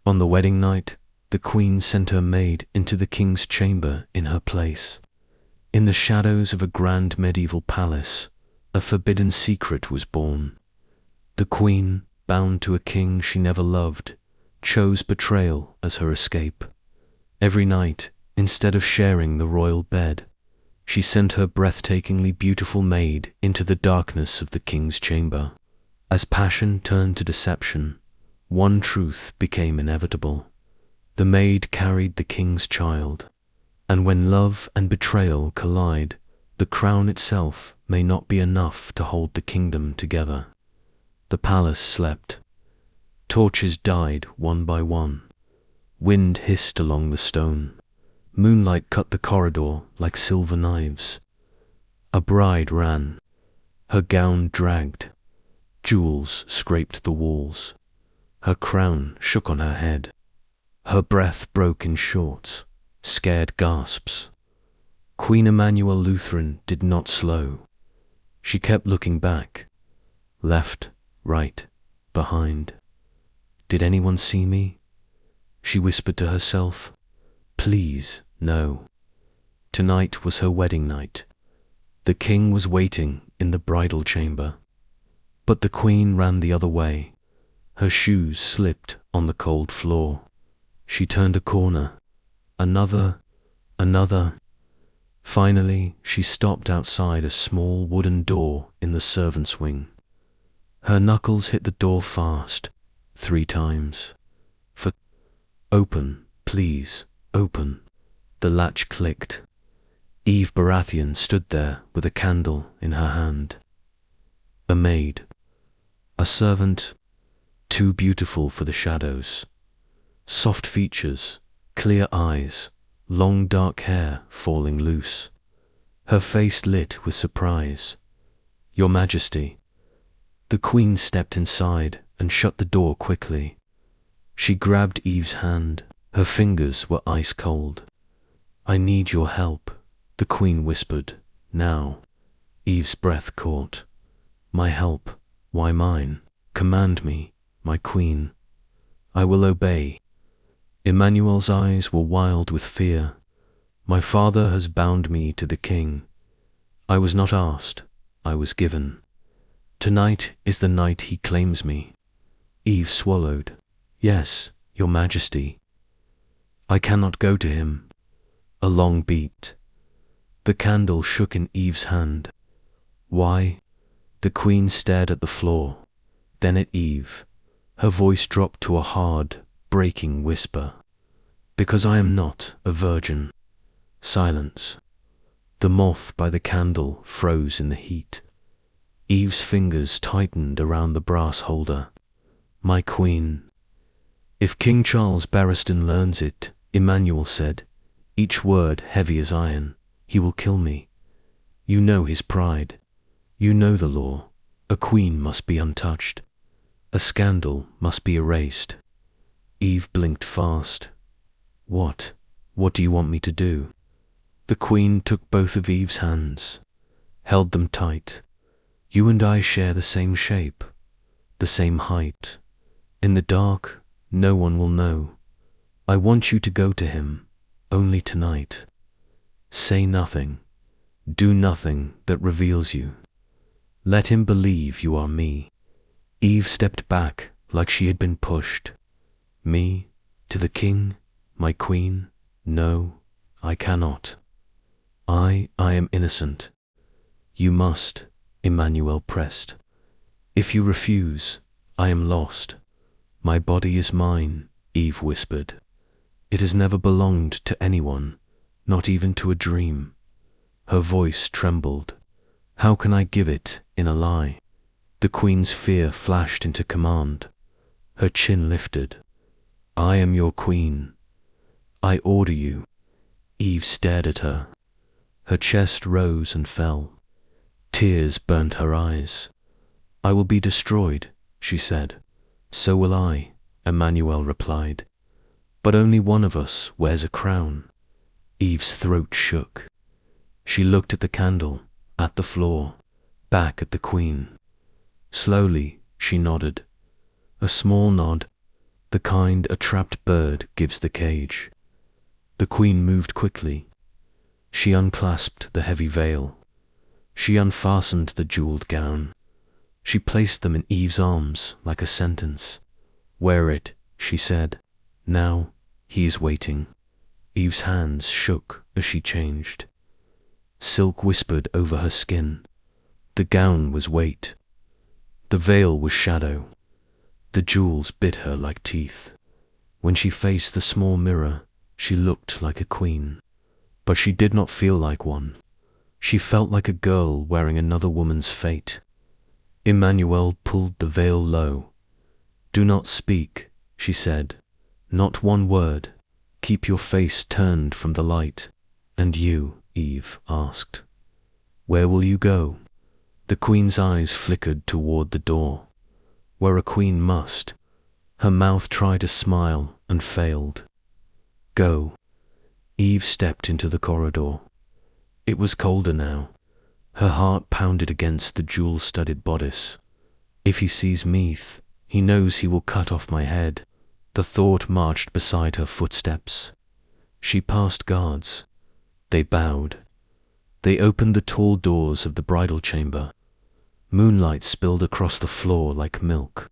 On the wedding night, the queen sent her maid into the king's chamber in her place. In the shadows of a grand medieval palace, a forbidden secret was born. The queen, bound to a king she never loved, chose betrayal as her escape. Every night, instead of sharing the royal bed, she sent her breathtakingly beautiful maid into the darkness of the king's chamber. As passion turned to deception, one truth became inevitable. The maid carried the king's child, and when love and betrayal collide, the crown itself may not be enough to hold the kingdom together. The palace slept. Torches died one by one. Wind hissed along the stone. Moonlight cut the corridor like silver knives. A bride ran. Her gown dragged. Jewels scraped the walls. Her crown shook on her head. Her breath broke in short, scared gasps. Queen Emmanuel Lutheran did not slow. She kept looking back. Left, right, behind. Did anyone see me? She whispered to herself. Please, no. Tonight was her wedding night. The king was waiting in the bridal chamber. But the queen ran the other way. Her shoes slipped on the cold floor. She turned a corner. Another. Finally, she stopped outside a small wooden door in the servants' wing. Her knuckles hit the door fast, 3 times. Open, please, open. The latch clicked. Eve Baratheon stood there with a candle in her hand. A maid. A servant, too beautiful for the shadows. Soft features, clear eyes, long dark hair falling loose. Her face lit with surprise. Your Majesty. The queen stepped inside and shut the door quickly. She grabbed Eve's hand. Her fingers were ice cold. I need your help, the queen whispered. Now. Eve's breath caught. My help? Why mine? Command me, my queen. I will obey. Emmanuel's eyes were wild with fear. My father has bound me to the king. I was not asked, I was given. Tonight is the night he claims me. Eve swallowed. Yes, your Majesty. I cannot go to him. A long beat. The candle shook in Eve's hand. Why? The queen stared at the floor, then at Eve. Her voice dropped to a hard, breaking whisper. Because I am not a virgin. Silence. The moth by the candle froze in the heat. Eve's fingers tightened around the brass holder. My queen. If King Charles Barristan learns it, Emmanuel said, each word heavy as iron, he will kill me. You know his pride. You know the law. A queen must be untouched. A scandal must be erased. Eve blinked fast. What? What do you want me to do? The queen took both of Eve's hands, held them tight. You and I share the same shape, the same height. In the dark, no one will know. I want you to go to him, only tonight. Say nothing. Do nothing that reveals you. Let him believe you are me. Eve stepped back like she had been pushed. Me? To the king? My queen? No, I cannot. I am innocent. You must, Emmanuel pressed. If you refuse, I am lost. My body is mine, Eve whispered. It has never belonged to anyone, not even to a dream. Her voice trembled. How can I give it in a lie? The queen's fear flashed into command. Her chin lifted. I am your queen. I order you. Eve stared at her. Her chest rose and fell. Tears burnt her eyes. I will be destroyed, she said. So will I, Emmanuel replied. But only one of us wears a crown. Eve's throat shook. She looked at the candle, at the floor, back at the queen. Slowly, she nodded. A small nod. the kind a trapped bird gives the cage. The queen moved quickly. She unclasped the heavy veil. She unfastened the jeweled gown. She placed them in Eve's arms like a sentence. "Wear it," she said. "Now he is waiting." Eve's hands shook as she changed. Silk whispered over her skin. The gown was weight. The veil was shadow. The jewels bit her like teeth. When she faced the small mirror, she looked like a queen. But she did not feel like one. She felt like a girl wearing another woman's fate. Emmanuel pulled the veil low. "Do not speak," she said. "Not one word. Keep your face turned from the light." "And you?" Eve asked. "Where will you go?" The queen's eyes flickered toward the door. Where a queen must. Her mouth tried a smile and failed. "Go." Eve stepped into the corridor. It was colder now. Her heart pounded against the jewel-studded bodice. "If he sees me, he knows he will cut off my head." The thought marched beside her footsteps. She passed guards. They bowed. They opened the tall doors of the bridal chamber. Moonlight spilled across the floor like milk.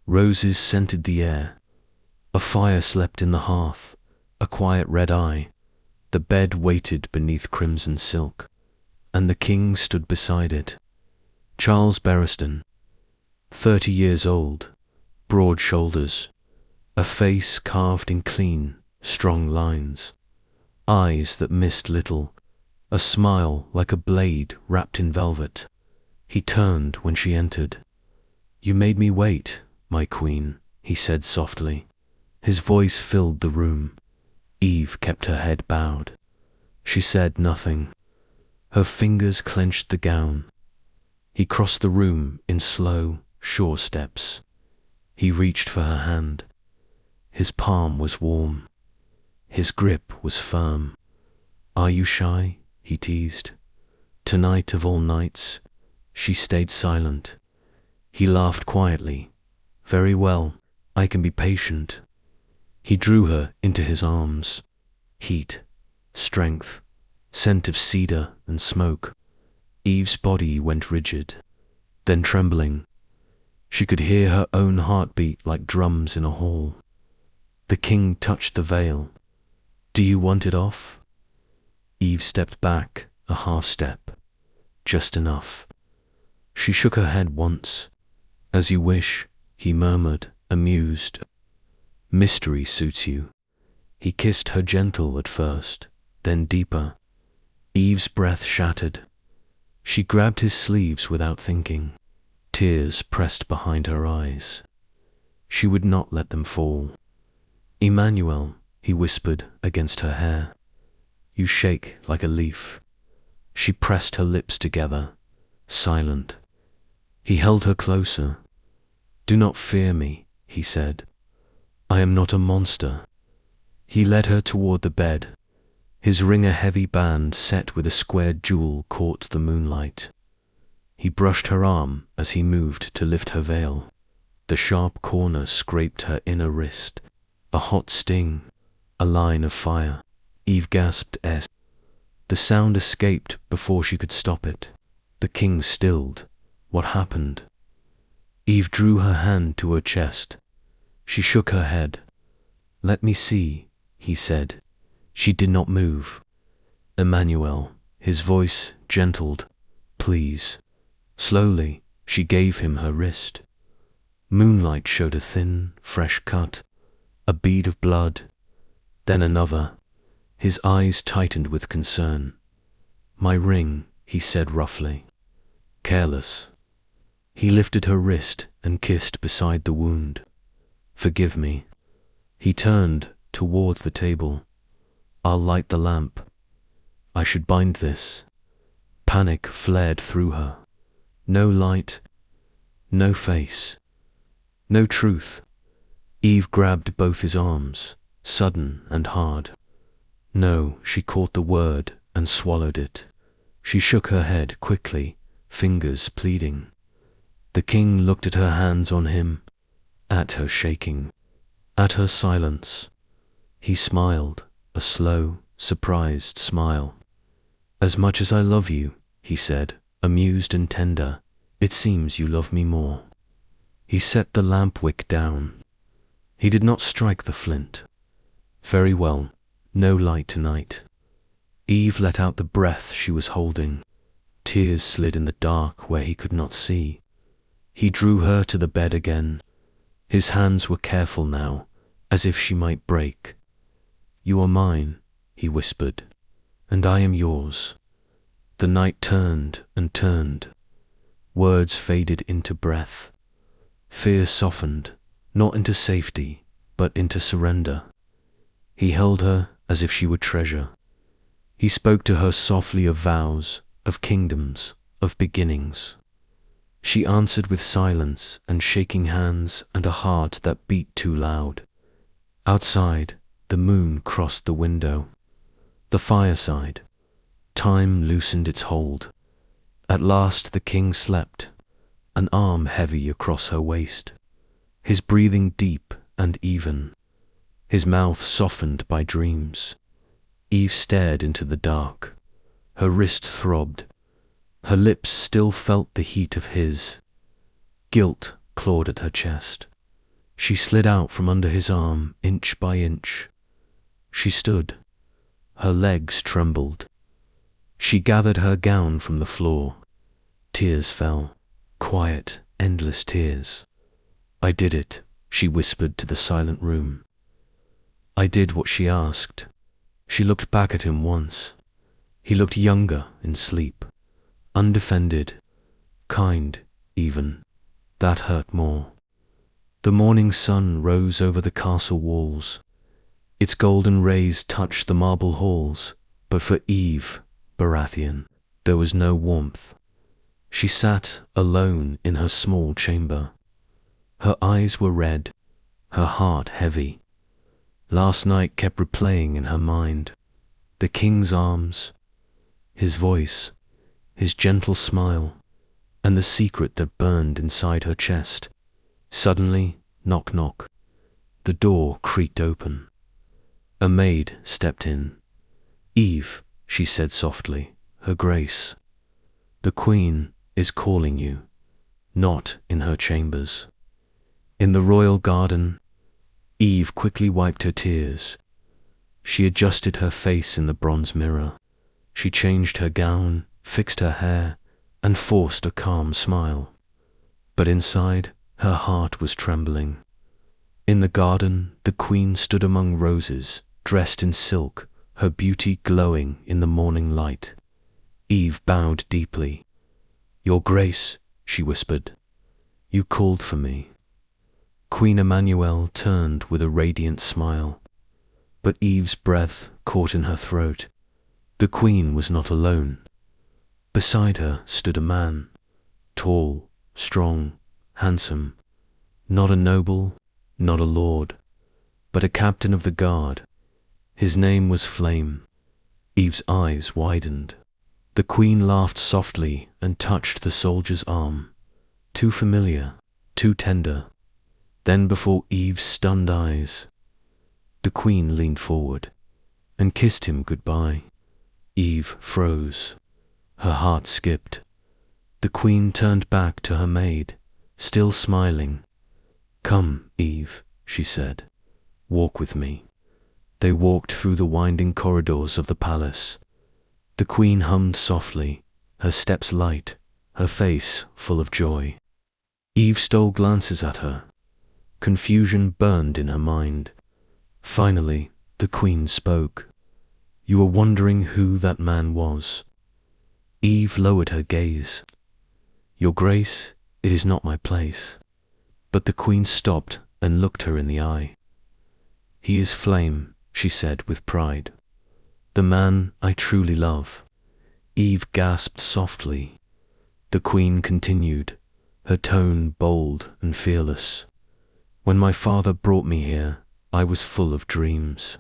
Roses scented the air. A fire slept in the hearth, a quiet red eye. The bed waited beneath crimson silk, and the king stood beside it. Charles Bereston, 30 years old, broad shoulders, a face carved in clean, strong lines, eyes that missed little, a smile like a blade wrapped in velvet. He turned when she entered. "You made me wait, my queen," he said softly. His voice filled the room. Eve kept her head bowed. She said nothing. Her fingers clenched the gown. He crossed the room in slow, sure steps. He reached for her hand. His palm was warm. His grip was firm. "Are you shy?" he teased. "Tonight of all nights." She stayed silent. He laughed quietly. "Very well, I can be patient." He drew her into his arms. Heat, strength, scent of cedar and smoke. Eve's body went rigid, then trembling. She could hear her own heartbeat like drums in a hall. The king touched the veil. "Do you want it off?" Eve stepped back a half step. Just enough. She shook her head once. "As you wish," he murmured, amused. "Mystery suits you." He kissed her gentle at first, then deeper. Eve's breath shattered. She grabbed his sleeves without thinking. Tears pressed behind her eyes. She would not let them fall. "Emmanuel," he whispered against her hair. "You shake like a leaf." She pressed her lips together, silent. He held her closer. "Do not fear me," he said. "I am not a monster." He led her toward the bed. His ring a heavy band set with a squared jewel caught the moonlight. He brushed her arm as he moved to lift her veil. The sharp corner scraped her inner wrist. A hot sting, a line of fire. Eve gasped "S." The sound escaped before she could stop it. The king stilled. What happened? Eve drew her hand to her chest. She shook her head. "Let me see," he said. She did not move. "Emmanuel," his voice gentled. "Please." Slowly, she gave him her wrist. Moonlight showed a thin, fresh cut, a bead of blood, then another. His eyes tightened with concern. "My ring," he said roughly. Careless. He lifted her wrist and kissed beside the wound. "Forgive me." He turned toward the table. "I'll light the lamp. I should bind this." Panic flared through her. No light, no face, no truth. Eve grabbed both his arms, sudden and hard. "No," she caught the word and swallowed it. She shook her head quickly, fingers pleading. The king looked at her hands on him, at her shaking. At her silence, he smiled, a slow, surprised smile. "As much as I love you," he said, amused and tender, "it seems you love me more." He set the lamp wick down. He did not strike the flint. "Very well, no light tonight." Eve let out the breath she was holding. Tears slid in the dark where he could not see. He drew her to the bed again. His hands were careful now, as if she might break. "You are mine," he whispered, "and I am yours." The night turned and turned. Words faded into breath. Fear softened, not into safety, but into surrender. He held her as if she were treasure. He spoke to her softly of vows, of kingdoms, of beginnings. She answered with silence and shaking hands and a heart that beat too loud. Outside, the moon crossed the window. The fireside. Time loosened its hold. At last the king slept, an arm heavy across her waist, his breathing deep and even, his mouth softened by dreams. Eve stared into the dark. Her wrist throbbed. Her lips still felt the heat of his. Guilt clawed at her chest. She slid out from under his arm, inch by inch. She stood. Her legs trembled. She gathered her gown from the floor. Tears fell. Quiet, endless tears. "I did it," she whispered to the silent room. I did what she asked. She looked back at him once. He looked younger in sleep, undefended, kind even. That hurt more. The morning sun rose over the castle walls. Its golden rays touched the marble halls, but for Eve Baratheon there was no warmth. She sat alone in her small chamber. Her eyes were red, her heart heavy. Last night kept replaying in her mind. The king's arms, his voice, his gentle smile, and the secret that burned inside her chest. Suddenly, knock knock. The door creaked open. A maid stepped in. "Eve," she said softly, "Her Grace. The Queen is calling you." Not in her chambers. In the royal garden. Eve quickly wiped her tears. She adjusted her face in the bronze mirror. She changed her gown, fixed her hair, and forced a calm smile. But inside, her heart was trembling. In the garden, the Queen stood among roses, dressed in silk, her beauty glowing in the morning light. Eve bowed deeply. "Your Grace," she whispered, "you called for me." Queen Emmanuel turned with a radiant smile, but Eve's breath caught in her throat. The Queen was not alone. Beside her stood a man, tall, strong, handsome, not a noble, not a lord, but a captain of the guard. His name was Flame. Eve's eyes widened. The Queen laughed softly and touched the soldier's arm. Too familiar, too tender. Then before Eve's stunned eyes, the Queen leaned forward and kissed him goodbye. Eve froze. Her heart skipped. The Queen turned back to her maid, still smiling. "Come, Eve," she said. "Walk with me." They walked through the winding corridors of the palace. The Queen hummed softly, her steps light, her face full of joy. Eve stole glances at her. Confusion burned in her mind. Finally, the Queen spoke. "You were wondering who that man was." Eve lowered her gaze. "Your Grace, it is not my place." But the Queen stopped and looked her in the eye. "He is Flame," she said with pride. "The man I truly love." Eve gasped softly. The Queen continued, her tone bold and fearless. "When my father brought me here, I was full of dreams.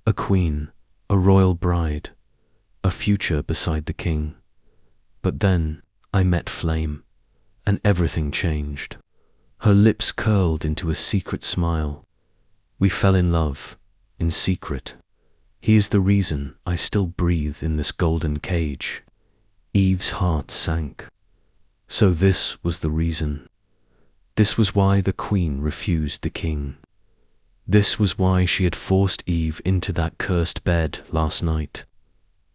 A queen, a royal bride, a future beside the king. But then I met Flame, and everything changed." Her lips curled into a secret smile. We fell in love, in secret. He is the reason I still breathe in this golden cage. Eve's heart sank. So this was the reason. This was why the queen refused the king. This was why she had forced Eve into that cursed bed last night.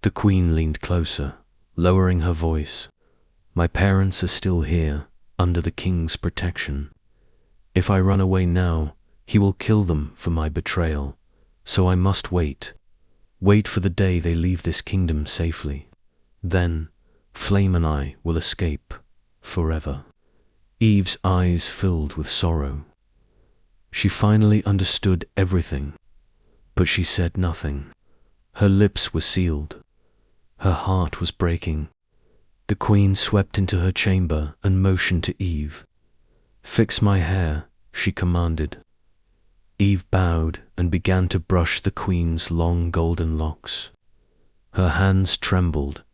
The queen leaned closer, lowering her voice. My parents are still here, under the king's protection. If I run away now, he will kill them for my betrayal. So I must wait. Wait for the day they leave this kingdom safely. Then, Flame and I will escape, forever. Eve's eyes filled with sorrow. She finally understood everything, but she said nothing. Her lips were sealed. Her heart was breaking. The queen swept into her chamber and motioned to Eve. Fix my hair, she commanded. Eve bowed and began to brush the queen's long golden locks. Her hands trembled,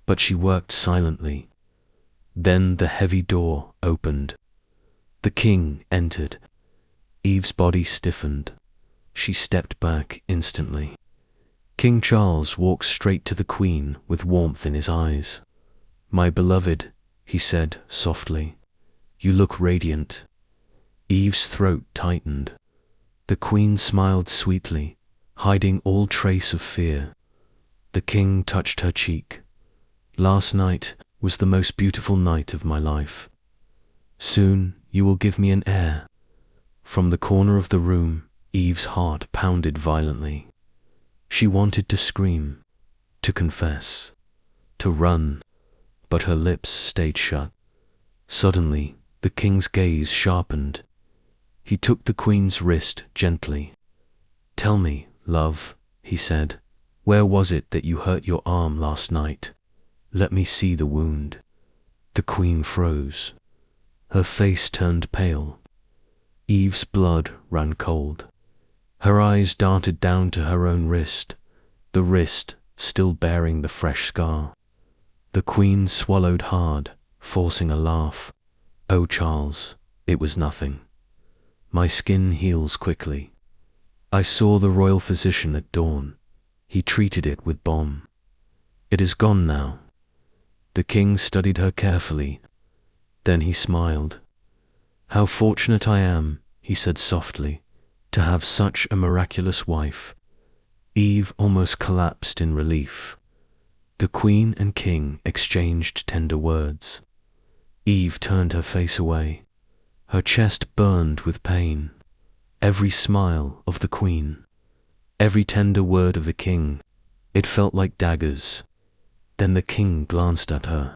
but she worked silently. Then the heavy door opened. The king entered. Eve's body stiffened. She stepped back instantly. King Charles walked straight to the queen with warmth in his eyes. My beloved, he said softly, you look radiant. Eve's throat tightened. The queen smiled sweetly, hiding all trace of fear. The king touched her cheek. Last night was the most beautiful night of my life. Soon you will give me an heir. From the corner of the room, Eve's heart pounded violently. She wanted to scream, to confess, to run, but her lips stayed shut. Suddenly, the king's gaze sharpened. He took the queen's wrist gently. Tell me, love, he said, where was it that you hurt your arm last night? Let me see the wound. The queen froze. Her face turned pale. Eve's blood ran cold. Her eyes darted down to her own wrist, the wrist still bearing the fresh scar. The queen swallowed hard, forcing a laugh. Oh, Charles, it was nothing. My skin heals quickly. I saw the royal physician at dawn. He treated it with balm. It is gone now. The king studied her carefully. Then he smiled. How fortunate I am, he said softly, to have such a miraculous wife. Eve almost collapsed in relief. The queen and king exchanged tender words. Eve turned her face away. Her chest burned with pain. Every smile of the queen, every tender word of the king, it felt like daggers. Then the king glanced at her.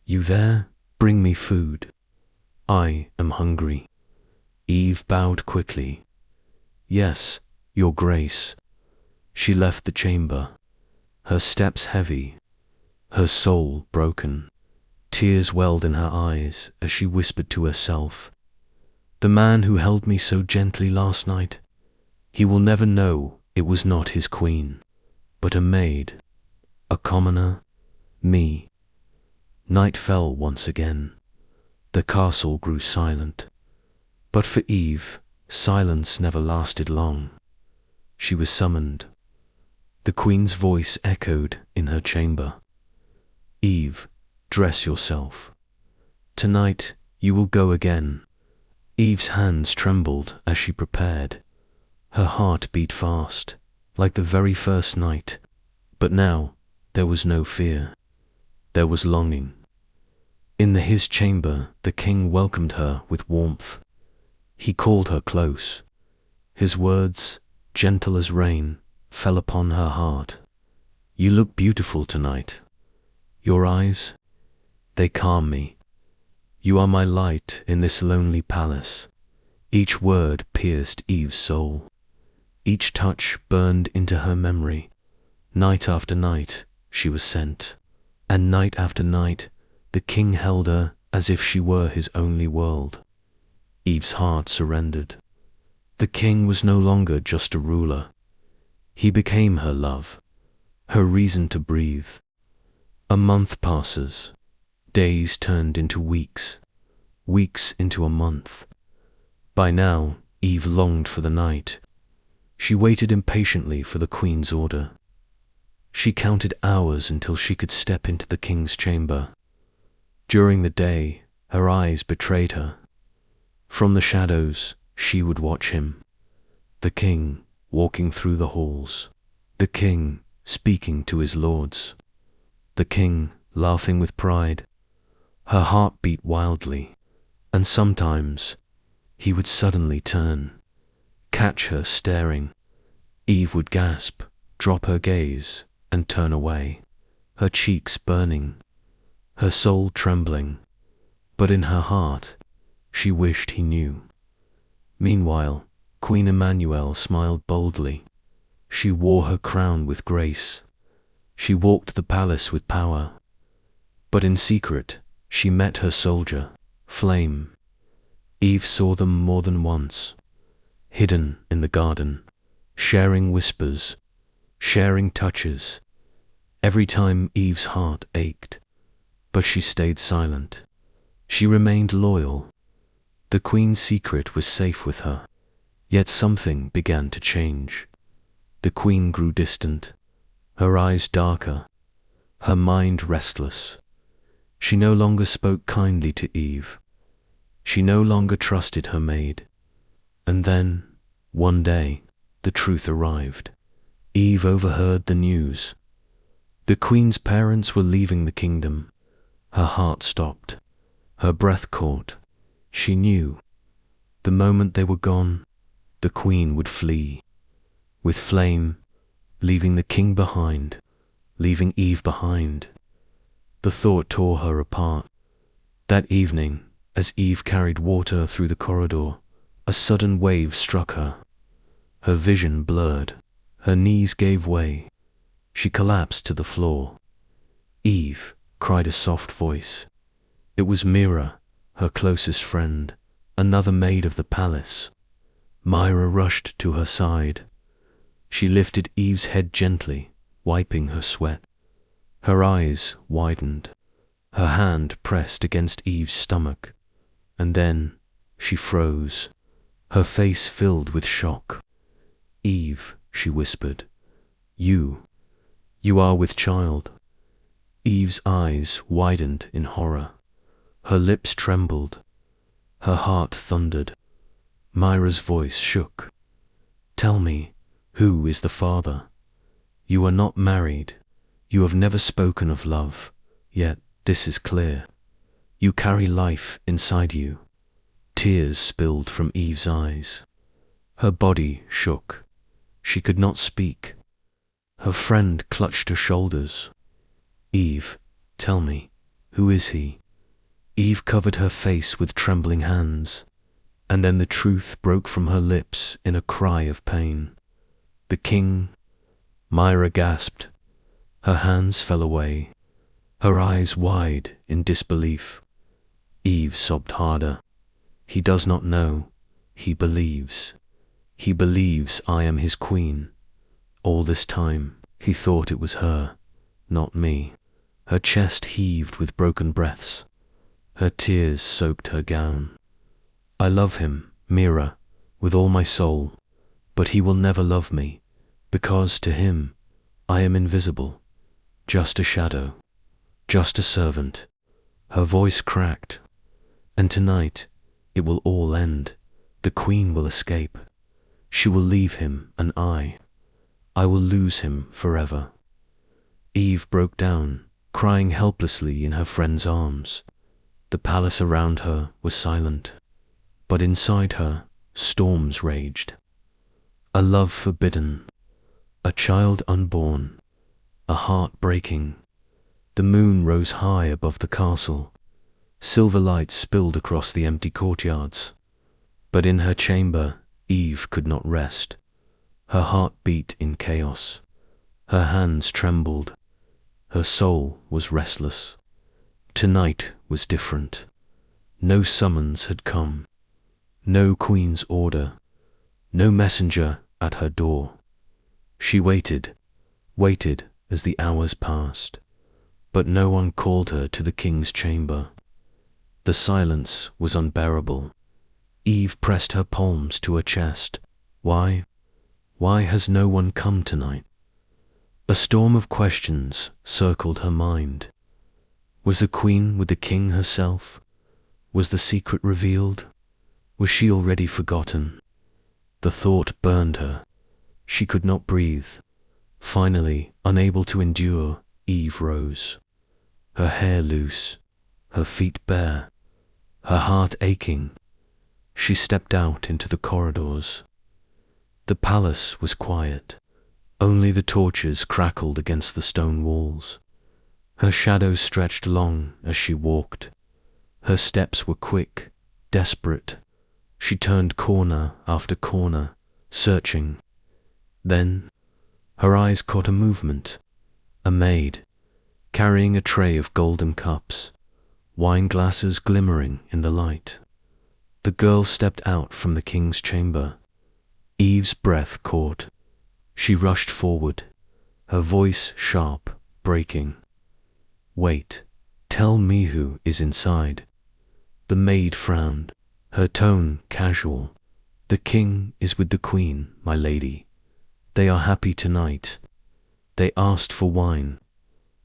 You there? Bring me food. I am hungry. Eve bowed quickly. Yes, your grace. She left the chamber, her steps heavy, her soul broken. Tears welled in her eyes as she whispered to herself, the man who held me so gently last night, he will never know it was not his queen, but a maid, a commoner, me. Night fell once again. The castle grew silent. But for Eve, silence never lasted long. She was summoned. The queen's voice echoed in her chamber. Eve, dress yourself. Tonight you will go again. Eve's hands trembled as she prepared. Her heart beat fast, like the very first night. But now there was no fear. There was longing. In his chamber, the king welcomed her with warmth. He called her close. His words, gentle as rain, fell upon her heart. You look beautiful tonight. Your eyes, they calm me. You are my light in this lonely palace. Each word pierced Eve's soul. Each touch burned into her memory. Night after night, she was sent. And night after night, the king held her as if she were his only world. Eve's heart surrendered. The king was no longer just a ruler. He became her love, her reason to breathe. A month passes. Days turned into weeks, weeks into a month. By now, Eve longed for the night She waited impatiently for the queen's order. She counted hours until she could step into the king's chamber. During the day, her eyes betrayed her. From the shadows, she would watch him. The king walking through the halls. The king speaking to his lords. The king laughing with pride. Her heart beat wildly, and sometimes he would suddenly turn, catch her staring. Eve would gasp, drop her gaze, and turn away, her cheeks burning, her soul trembling, but in her heart she wished he knew. Meanwhile, Queen Emmanuel smiled boldly. She wore her crown with grace. She walked the palace with power. But in secret, she met her soldier, Flame. Eve saw them more than once, hidden in the garden, sharing whispers, sharing touches. Every time Eve's heart ached, but she stayed silent. She remained loyal. The queen's secret was safe with her. Yet something began to change. The queen grew distant, her eyes darker, her mind restless. She no longer spoke kindly to Eve. She no longer trusted her maid. And then, one day, the truth arrived. Eve overheard the news. The queen's parents were leaving the kingdom. Her heart stopped. Her breath caught. She knew. The moment they were gone, the queen would flee. With Flame, leaving the king behind, leaving Eve behind. The thought tore her apart. That evening, as Eve carried water through the corridor, a sudden wave struck her. Her vision blurred. Her knees gave way. She collapsed to the floor. "Eve," cried a soft voice. It was Mira, her closest friend, another maid of the palace. Myra rushed to her side. She lifted Eve's head gently, wiping her sweat. Her eyes widened. Her hand pressed against Eve's stomach. And then she froze, her face filled with shock. "Eve," she whispered, you are with child." Eve's eyes widened in horror. Her lips trembled. Her heart thundered. Myra's voice shook. "Tell me, who is the father? You are not married. You have never spoken of love. Yet this is clear. You carry life inside you." Tears spilled from Eve's eyes. Her body shook. She could not speak. Her friend clutched her shoulders. "Eve, tell me, who is he?" Eve covered her face with trembling hands, and then the truth broke from her lips in a cry of pain. "The king." Myra gasped. Her hands fell away, her eyes wide in disbelief. Eve sobbed harder. "He does not know. He believes. He believes I am his queen. All this time, he thought it was her, not me." Her chest heaved with broken breaths. Her tears soaked her gown. "I love him, Mira, with all my soul, but he will never love me, because to him, I am invisible, just a shadow, just a servant." Her voice cracked. "And tonight, it will all end. The queen will escape. She will leave him, and I will lose him forever." Eve broke down, crying helplessly in her friend's arms. The palace around her was silent, but inside her, storms raged. A love forbidden, a child unborn, a heart breaking. The moon rose high above the castle. Silver light spilled across the empty courtyards. But in her chamber, Eve could not rest. Her heart beat in chaos. Her hands trembled. Her soul was restless. Tonight was different. No summons had come. No queen's order. No messenger at her door. She waited as the hours passed. But no one called her to the king's chamber. The silence was unbearable. Eve pressed her palms to her chest. Why? Why has no one come tonight? A storm of questions circled her mind. Was the queen with the king herself? Was the secret revealed? Was she already forgotten? The thought burned her. She could not breathe. Finally, unable to endure, Eve rose. Her hair loose, her feet bare, her heart aching. She stepped out into the corridors. The palace was quiet. Only the torches crackled against the stone walls. Her shadow stretched long as she walked. Her steps were quick, desperate. She turned corner after corner, searching. Then, her eyes caught a movement. A maid, carrying a tray of golden cups, wine glasses glimmering in the light. The girl stepped out from the king's chamber. Eve's breath caught. She rushed forward, her voice sharp, breaking. Wait, tell me who is inside. The maid frowned, her tone casual. The king is with the queen, my lady. They are happy tonight. They asked for wine,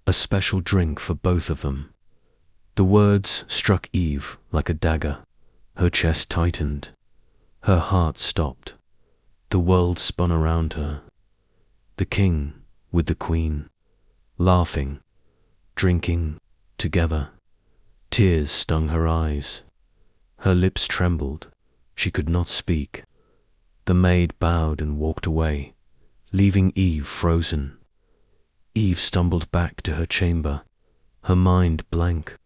a special drink for both of them. The words struck Eve like a dagger. Her chest tightened. Her heart stopped. The world spun around her. The king with the queen, laughing, drinking together. Tears stung her eyes. Her lips trembled. She could not speak. The maid bowed and walked away, leaving Eve frozen. Eve stumbled back to her chamber, her mind blank,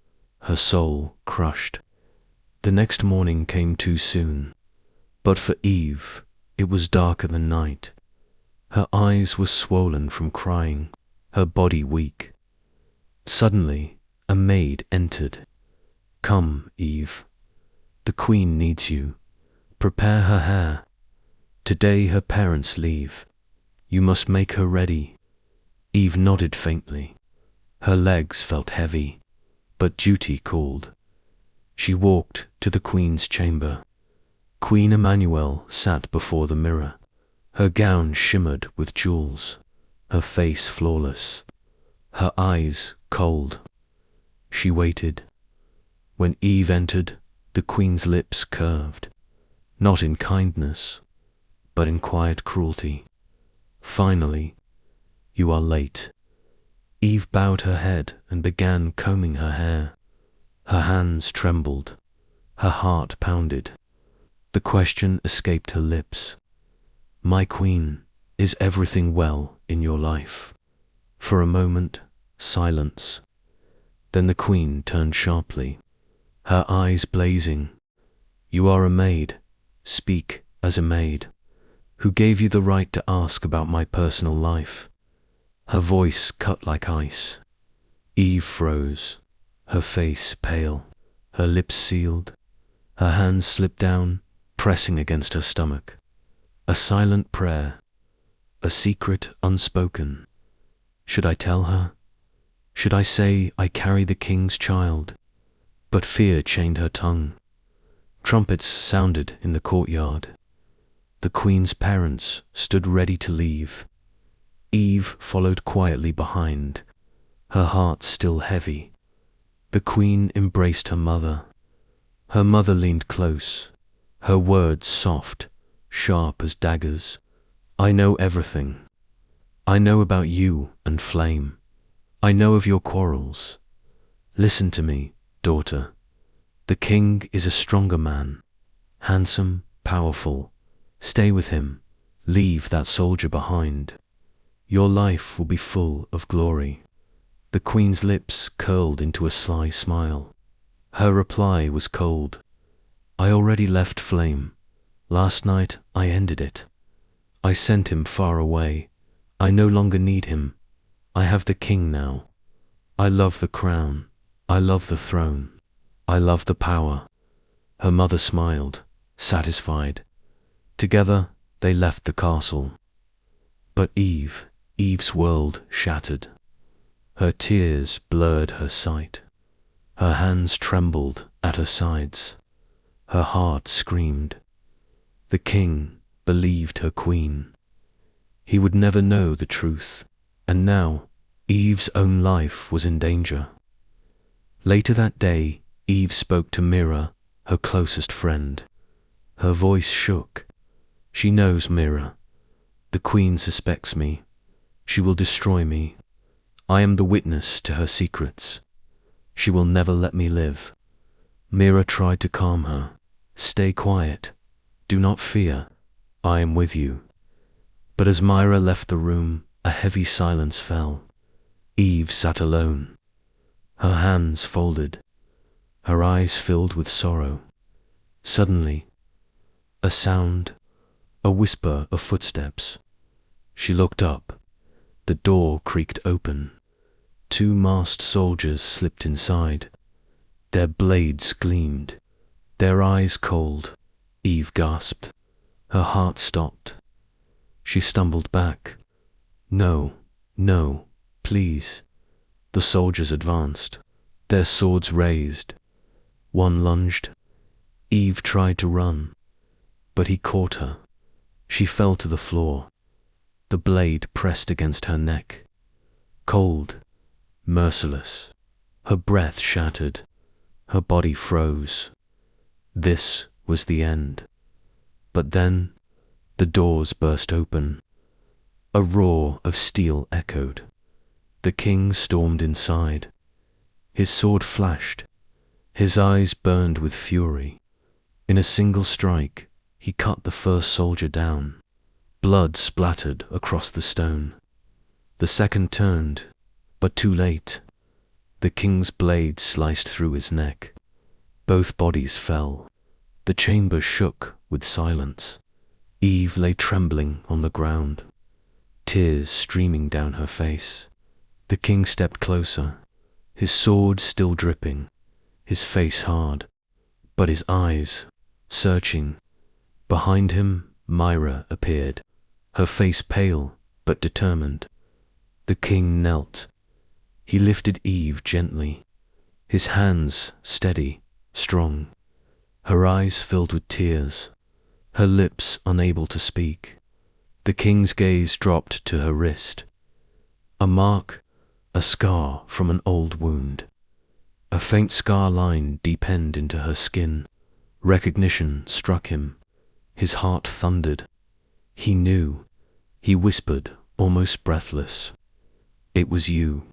her soul crushed. The next morning came too soon, but for Eve it was darker than night. Her eyes were swollen from crying, her body weak. Suddenly, a maid entered. Come, Eve. The queen needs you. Prepare her hair. Today her parents leave. You must make her ready. Eve nodded faintly. Her legs felt heavy, but duty called. She walked to the queen's chamber. Queen Emmanuel sat before the mirror. Her gown shimmered with jewels, her face flawless, her eyes cold. She waited. When Eve entered, the queen's lips curved, not in kindness, but in quiet cruelty. Finally, you are late. Eve bowed her head and began combing her hair. Her hands trembled. Her heart pounded. The question escaped her lips. My queen, is everything well in your life? For a moment, silence. Then the queen turned sharply, her eyes blazing. You are a maid. Speak as a maid. Who gave you the right to ask about my personal life? Her voice cut like ice. Eve froze, her face pale, her lips sealed. Her hands slipped down, pressing against her stomach. A silent prayer, a secret unspoken. Should I tell her? Should I say I carry the king's child? But fear chained her tongue. Trumpets sounded in the courtyard. The queen's parents stood ready to leave. Eve followed quietly behind, her heart still heavy. The queen embraced her mother. Her mother leaned close, her words soft, sharp as daggers. I know everything. I know about you and Flame. I know of your quarrels. Listen to me, daughter. The king is a stronger man, handsome, powerful. Stay with him. Leave that soldier behind. Your life will be full of glory. The queen's lips curled into a sly smile. Her reply was cold. I already left Flame. Last night I ended it. I sent him far away. I no longer need him. I have the king now. I love the crown. I love the throne. I love the power. Her mother smiled, satisfied. Together they left the castle. But Eve's world shattered. Her tears blurred her sight. Her hands trembled at her sides. Her heart screamed. The king believed her queen. He would never know the truth, and now Eve's own life was in danger. Later that day, Eve spoke to Mira, her closest friend. Her voice shook. She knows, Mira. The Queen suspects me. She will destroy me. I am the witness to her secrets. She will never let me live. Mira tried to calm her. Stay quiet. Do not fear. I am with you. But as Myra left the room, a heavy silence fell. Eve sat alone. Her hands folded. Her eyes filled with sorrow. Suddenly, a sound, a whisper of footsteps. She looked up. The door creaked open. 2 masked soldiers slipped inside. Their blades gleamed. Their eyes cold. Eve gasped. Her heart stopped. She stumbled back. No, no, please. The soldiers advanced, their swords raised. One lunged. Eve tried to run, but he caught her. She fell to the floor. The blade pressed against her neck. Cold, merciless. Her breath shattered. Her body froze. This was the end. But then, the doors burst open. A roar of steel echoed. The king stormed inside. His sword flashed. His eyes burned with fury. In a single strike, he cut the first soldier down. Blood splattered across the stone. The second turned, but too late. The king's blade sliced through his neck. Both bodies fell. The chamber shook with silence. Eve lay trembling on the ground, tears streaming down her face. The king stepped closer, his sword still dripping, his face hard, but his eyes searching. Behind him, Myra appeared, her face pale but determined. The king knelt. He lifted Eve gently, his hands steady, strong. Her eyes filled with tears, her lips unable to speak. The king's gaze dropped to her wrist. A mark, a scar from an old wound. A faint scar line deepened into her skin. Recognition struck him. His heart thundered. He knew. He whispered, almost breathless. It was you.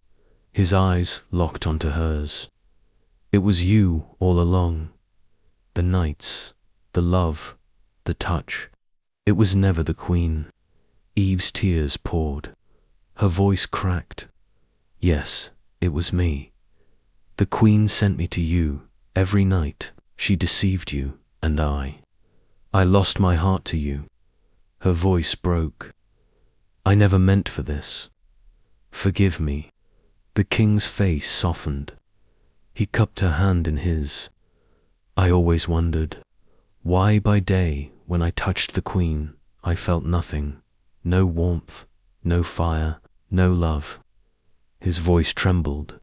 His eyes locked onto hers. It was you all along. The nights, the love, the touch. It was never the Queen. Eve's tears poured. Her voice cracked. Yes, it was me. The Queen sent me to you every night. She deceived you, and I lost my heart to you. Her voice broke. I never meant for this. Forgive me. The king's face softened. He cupped her hand in his. I always wondered, why by day, when I touched the Queen, I felt nothing, no warmth, no fire, no love. His voice trembled.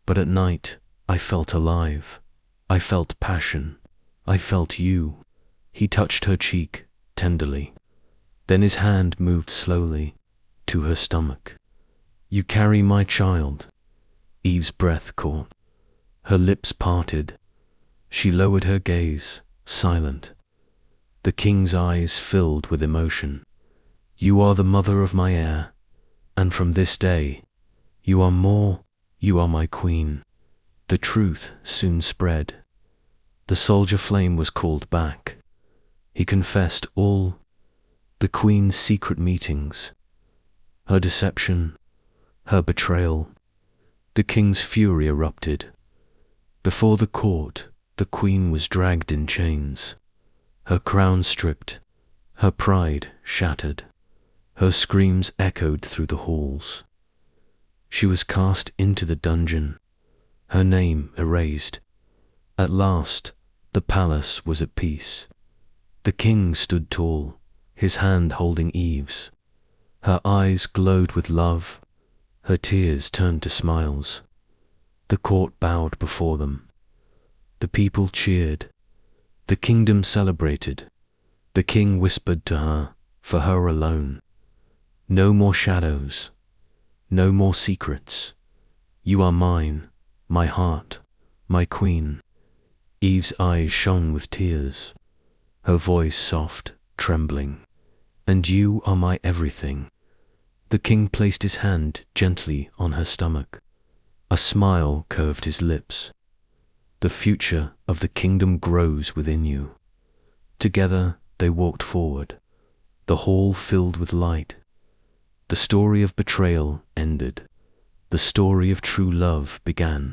But at night, I felt alive. I felt passion. I felt you. He touched her cheek, tenderly. Then his hand moved slowly to her stomach. You carry my child. Eve's breath caught. Her lips parted. She lowered her gaze, silent. The king's eyes filled with emotion. You are the mother of my heir, and from this day, you are more, you are my queen. The truth soon spread. The soldier flame was called back. He confessed all, the queen's secret meetings, her deception, her betrayal. The king's fury erupted. Before the court, the queen was dragged in chains, her crown stripped, her pride shattered. Her screams echoed through the halls. She was cast into the dungeon, her name erased. At last, the palace was at peace. The king stood tall, his hand holding Eve's. Her eyes glowed with love, her tears turned to smiles. The court bowed before them. The people cheered. The kingdom celebrated. The king whispered to her, for her alone, No more shadows, no more secrets. You are mine, my heart, my queen. Eve's eyes shone with tears, her voice soft, trembling. And you are my everything. The king placed his hand gently on her stomach. A smile curved his lips. The future of the kingdom grows within you. Together they walked forward, the hall filled with light. The story of betrayal ended. The story of true love began.